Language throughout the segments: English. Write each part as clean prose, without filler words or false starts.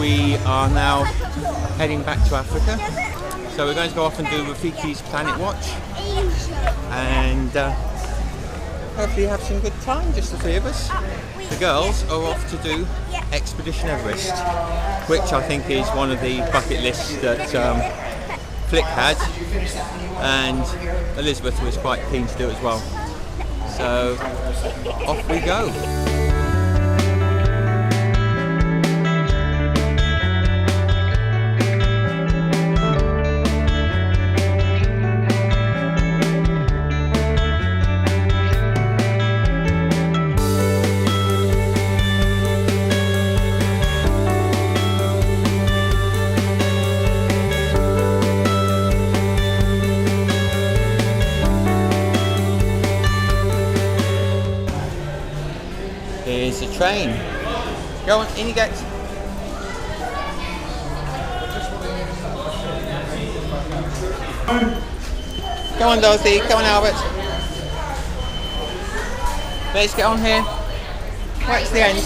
we are now heading back to Africa. So we're going to go off and do Rafiki's Planet Watch and hopefully have some good time, just the three of us. The girls are off to do Expedition Evervest, which I think is one of the bucket lists that Flick had, and Elizabeth was quite keen to do as well. So off we go. Here's the train. Go on, in you get. Go on, Dorothy. Go on, Albert. Let's get on here. Right to the end.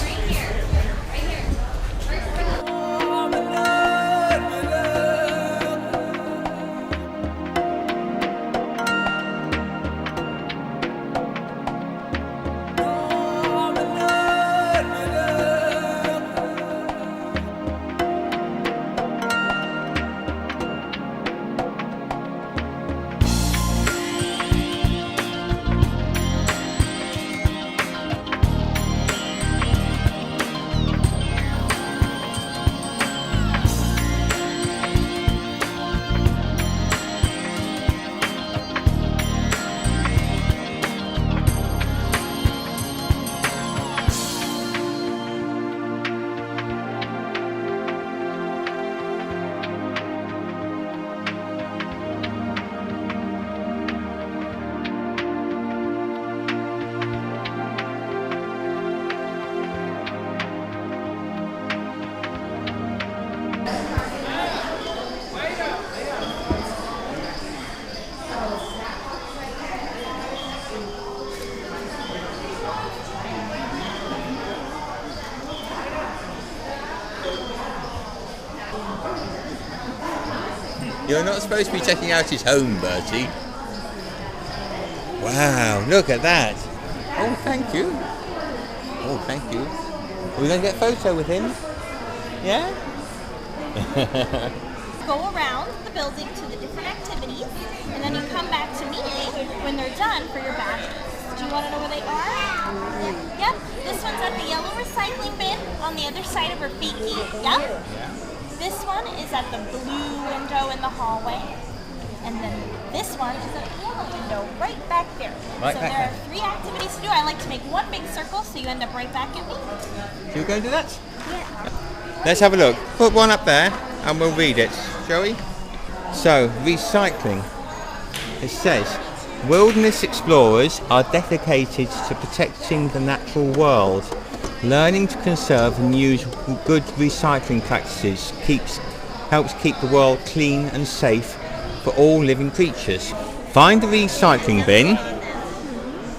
You're not supposed to be checking out his home, Bertie. Wow, look at that. Oh, thank you. Oh, thank you. Are we going to get a photo with him? Yeah? Go around the building to the different activities, and then you come back to me when they're done for your badges. Do you want to know where they are? Yep. This one's at the yellow recycling bin on the other side of Rafiki. Yep. This one is at the blue window in the hallway. And then this one is at the yellow window right back there. Right so back there there. are 3 activities to do. I like to make one big circle so you end up right back at me. Should we go do that? Yeah. Let's have a look. Put one up there and we'll read it, shall we? So, recycling. It says, wilderness explorers are dedicated to protecting the natural world. Learning to conserve and use good recycling practices helps keep the world clean and safe for all living creatures. Find the recycling bin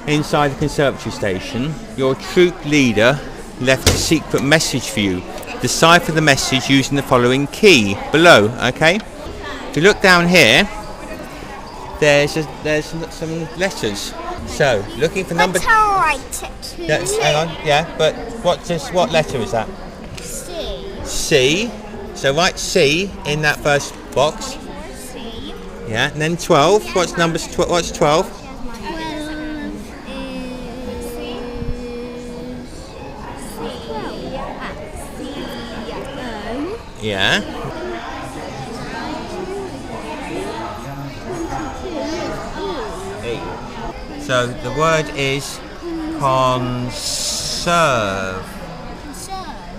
inside the conservatory station. Your troop leader left a secret message for you. Decipher the message using the following key below, okay? If you look down here, there's some letters. So, looking for number... Write it. Yes, hang on, yeah, but what letter is that? C. C. So write C in that first box. C. Yeah, and then 12. What's 12? 12 is C. Yeah. So the word is conserve.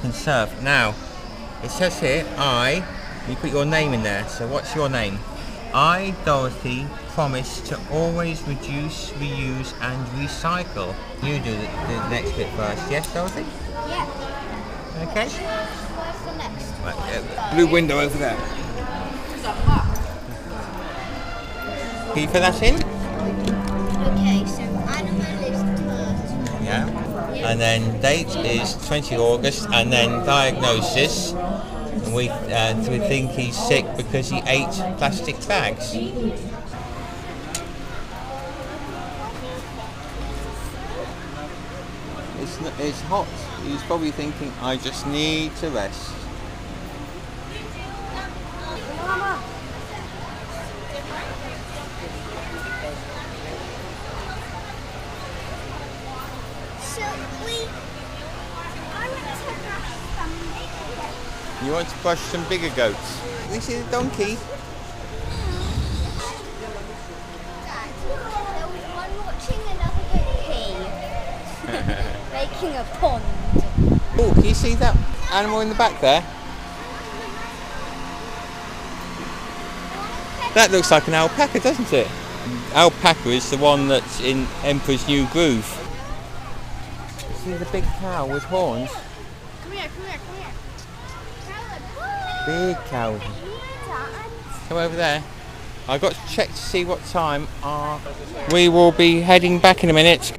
Conserve. Now, it says here, you put your name in there. So what's your name? I, Dorothy, promise to always reduce, reuse and recycle. You do the next bit first. Yes, Dorothy? Yeah. Okay. Where's the next one? Right, blue window over there. Can you put that in? Okay, so animal is turtle. Yeah. And then date is 20 August, and then diagnosis And we think he's sick because he ate plastic bags. It's hot. He's probably thinking, I just need to rest. You want to brush some bigger goats? This is a donkey. Dad, there was one watching another goat pee, making a pond. Oh, can you see that animal in the back there? That looks like an alpaca, doesn't it? Alpaca is the one that's in Emperor's New Groove. See the big cow with horns? Come here. Big cow. Come over there. I've got to check to see what time we will be heading back in a minute.